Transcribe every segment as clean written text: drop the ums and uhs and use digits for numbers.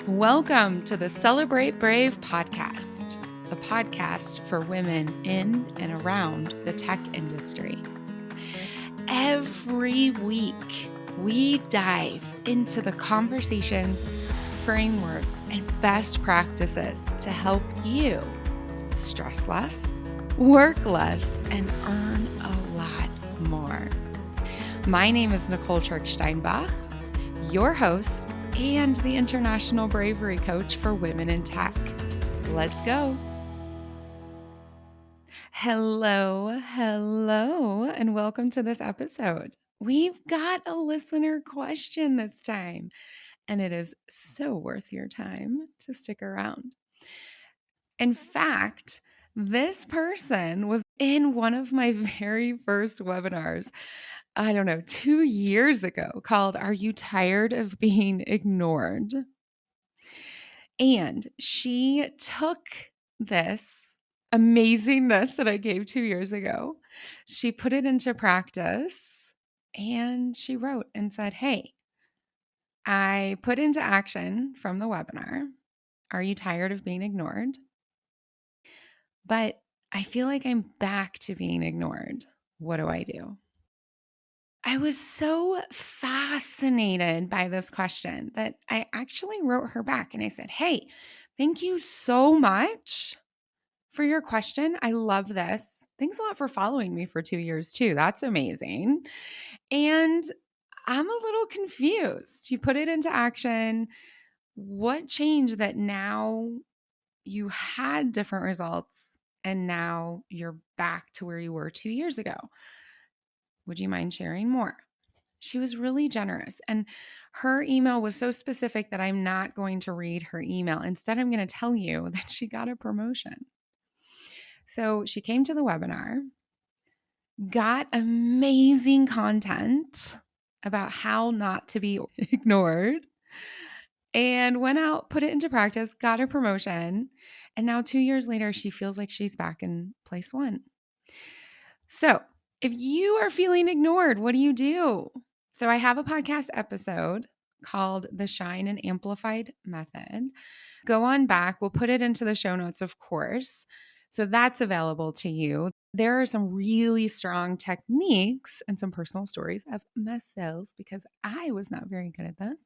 Welcome to the Celebrate Brave podcast, the podcast for women in and around the tech industry. Every week, we dive into the conversations, frameworks, and best practices to help you stress less, work less, and earn a lot more. My name is Nicole Steinbach, your host and the International Bravery Coach for Women in Tech. Let's go. Hello, and welcome to this episode. We've got a listener question this time, and it is so worth your time to stick around. In fact, this person was in one of my very first webinars, 2 years ago, called Are You Tired of Being Ignored? And she took this amazingness that I gave 2 years ago, she put it into practice, and she wrote and said, "Hey, I put into action from the webinar, Are you tired of being ignored? But I feel like I'm back to being ignored. What do I do?" I was so fascinated by this question that I actually wrote her back and I said, "Hey, thank you so much for your question. I love this. Thanks a lot for following me for 2 years too. That's amazing. And I'm a little confused. You put it into action. What changed that now you had different results and now you're back to where you were 2 years ago? Would you mind sharing more?" She was really generous. And her email was so specific that I'm not going to read her email. Instead, I'm going to tell you that she got a promotion. So she came to the webinar, got amazing content about how not to be ignored, and went out, put it into practice, got a promotion. And now 2 years later, she feels like she's back in place one. So if you are feeling ignored, what do you do? So I have a podcast episode called The Shine and Amplified Method. Go on back. We'll put it into the show notes, of course. So that's available to you. There are some really strong techniques and some personal stories of myself because I was not very good at this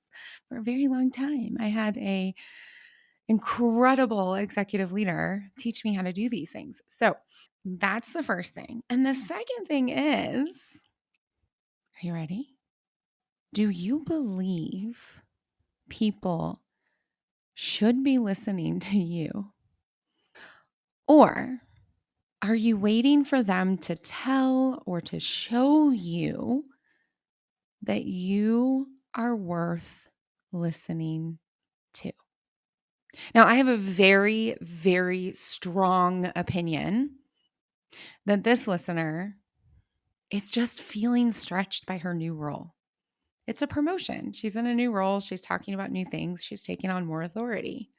for a very long time. I had a incredible executive leader teach me how to do these things. So that's the first thing. And the second thing is, are you ready? Do you believe people should be listening to you? Or are you waiting for them to tell or to show you that you are worth listening to? Now, I have a very, very strong opinion that this listener is just feeling stretched by her new role. It's a promotion. She's in a new role. She's talking about new things. She's taking on more authority.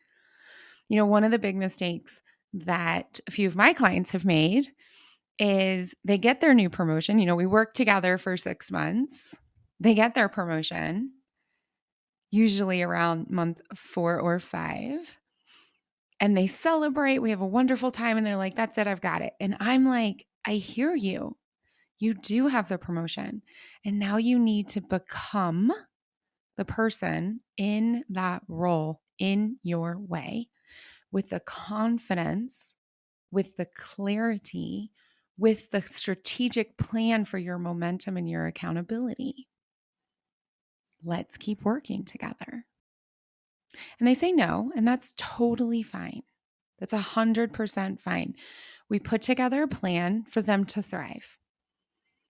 You know, one of the big mistakes that a few of my clients have made is they get their new promotion. You know, we work together for 6 months. They get their promotion, usually around month 4 or 5. And they celebrate. We have a wonderful time. And they're like, "That's it. I've got it." And I'm like, I hear you. You do have the promotion. And now you need to become the person in that role in your way with the confidence, with the clarity, with the strategic plan for your momentum and your accountability. Let's keep working together. And they say no, and that's totally fine. That's 100% fine. We put together a plan for them to thrive.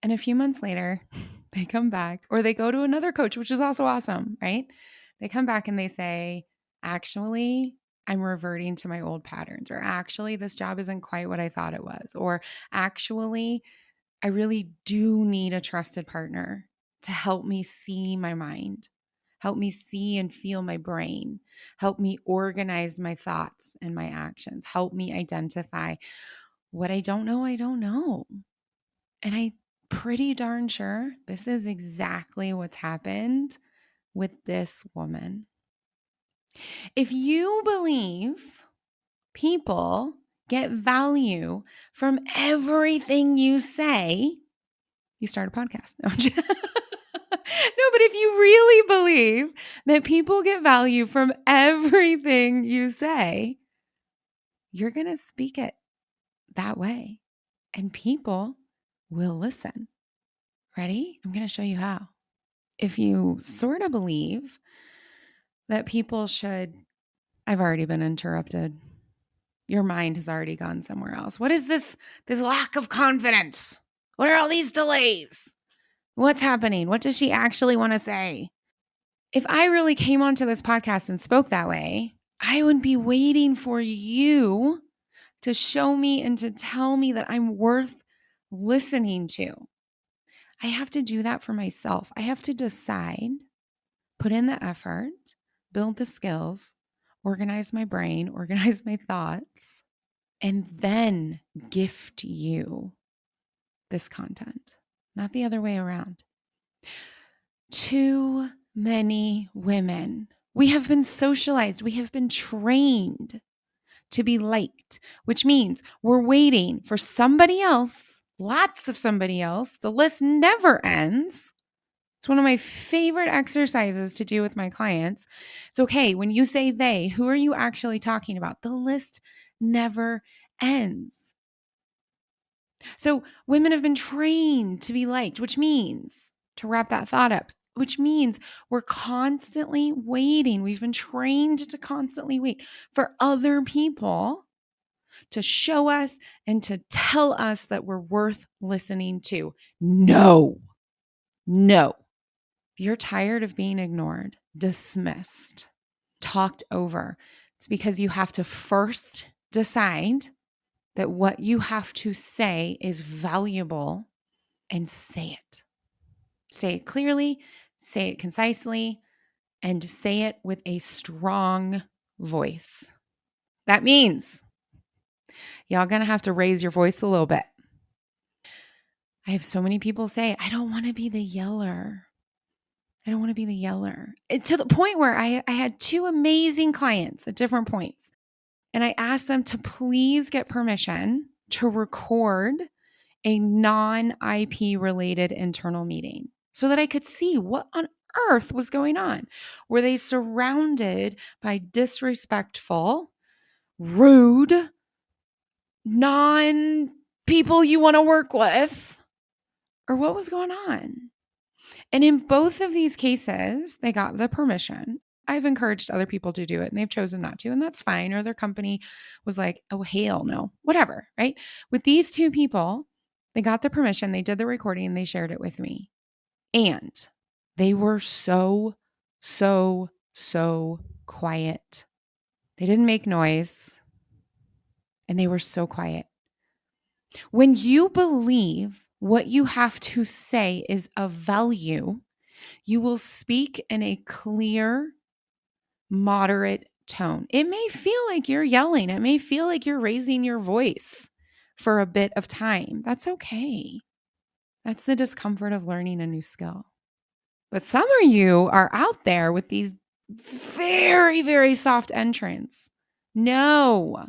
And a few months later, they come back or they go to another coach, which is also awesome, right? They come back and they say, "Actually, I'm reverting to my old patterns," or "Actually, this job isn't quite what I thought it was," or "Actually, I really do need a trusted partner to help me see my mind, help me see and feel my brain, help me organize my thoughts and my actions, help me identify what I don't know, I don't know." And I'm pretty darn sure this is exactly what's happened with this woman. If you believe people get value from everything you say, you start a podcast. No, but if you really believe that people get value from everything you say, you're going to speak it that way and people will listen. Ready? I'm going to show you how. If you sort of believe that people should, I've already been interrupted. Your mind has already gone somewhere else. What is this lack of confidence? What are all these delays? What's happening? What does she actually want to say? If I really came onto this podcast and spoke that way, I wouldn't be waiting for you to show me and to tell me that I'm worth listening to. I have to do that for myself. I have to decide, put in the effort, build the skills, organize my brain, organize my thoughts, and then gift you this content, not the other way around. Too many women, we have been socialized, we have been trained to be liked, which means we're waiting for somebody else, lots of somebody else. The list never ends. It's one of my favorite exercises to do with my clients. It's okay, when you say they, who are you actually talking about? The list never ends. So women have been trained to be liked, which means, to wrap that thought up, which means we're constantly waiting. We've been trained to constantly wait for other people to show us and to tell us that we're worth listening to. No. If you're tired of being ignored, dismissed, talked over, it's because you have to first decide that what you have to say is valuable and say it. Say it clearly, say it concisely, and say it with a strong voice. That means y'all gonna have to raise your voice a little bit. I have so many people say, I don't want to be the yeller. I don't want to be the yeller. To the point where I had two amazing clients at different points. And I asked them to please get permission to record a non-IP related internal meeting so that I could see what on earth was going on. Were they surrounded by disrespectful, rude, non-people you want to work with? Or what was going on? And in both of these cases, they got the permission. I've encouraged other people to do it and they've chosen not to, and that's fine. Or their company was like, oh, hell no, whatever, right? With these two people, they got the permission, they did the recording, and they shared it with me. And they were so quiet. They didn't make noise, and they were so quiet. When you believe what you have to say is of value, you will speak in a clear, moderate tone. It may feel like you're yelling. It may feel like you're raising your voice for a bit of time. That's okay. That's the discomfort of learning a new skill. But some of you are out there with these very, very soft entrants. No,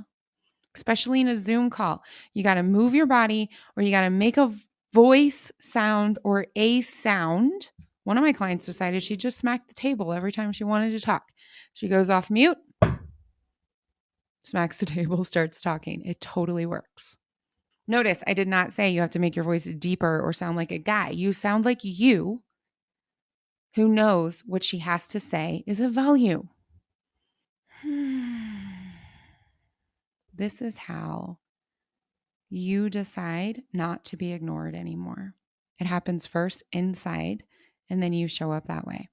especially in a Zoom call. You got to move your body or you got to make a voice sound or a sound. One of my clients decided she just smacked the table every time she wanted to talk. She goes off mute, smacks the table, starts talking. It totally works. Notice I did not say you have to make your voice deeper or sound like a guy. You sound like you who knows what she has to say is of value. This is how you decide not to be ignored anymore. It happens first inside, and then you show up that way.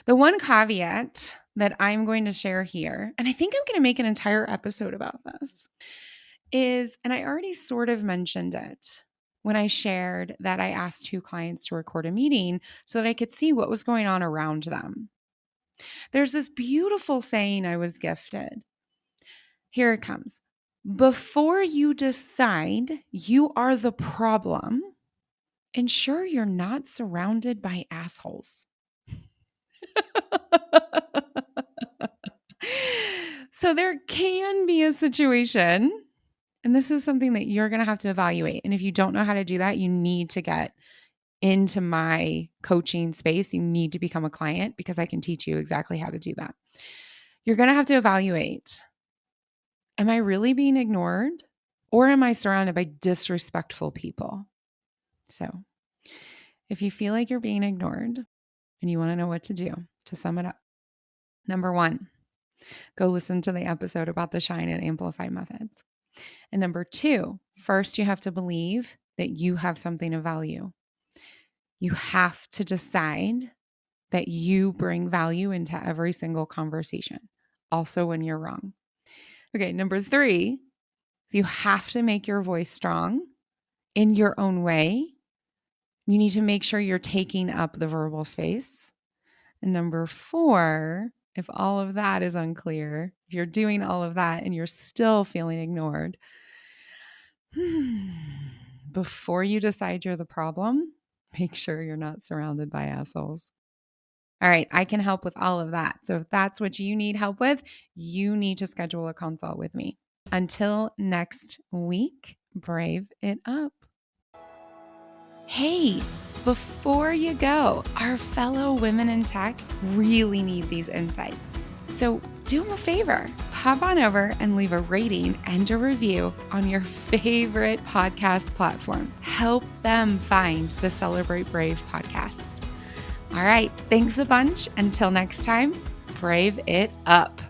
The one caveat that I'm going to share here, and I think I'm going to make an entire episode about this, is, and I already sort of mentioned it when I shared that I asked two clients to record a meeting so that I could see what was going on around them. There's this beautiful saying I was gifted. Here it comes. Before you decide you are the problem, ensure you're not surrounded by assholes. So there can be a situation, and this is something that you're going to have to evaluate. And if you don't know how to do that, you need to get into my coaching space. You need to become a client because I can teach you exactly how to do that. You're going to have to evaluate, am I really being ignored or am I surrounded by disrespectful people? So if you feel like you're being ignored and you want to know what to do, to sum it up, number one, go listen to the episode about the shine and amplify methods. And number two, first you have to believe that you have something of value. You have to decide that you bring value into every single conversation, also when you're wrong. Okay, number three is you have to make your voice strong in your own way. You need to make sure you're taking up the verbal space. And number four, if all of that is unclear, if you're doing all of that and you're still feeling ignored, before you decide you're the problem, make sure you're not surrounded by assholes. All right, I can help with all of that. So if that's what you need help with, you need to schedule a consult with me. Until next week, brave it up. Hey, before you go, our fellow women in tech really need these insights. So do them a favor, hop on over and leave a rating and a review on your favorite podcast platform. Help them find the Celebrate Brave podcast. All right, thanks a bunch. Until next time, brave it up.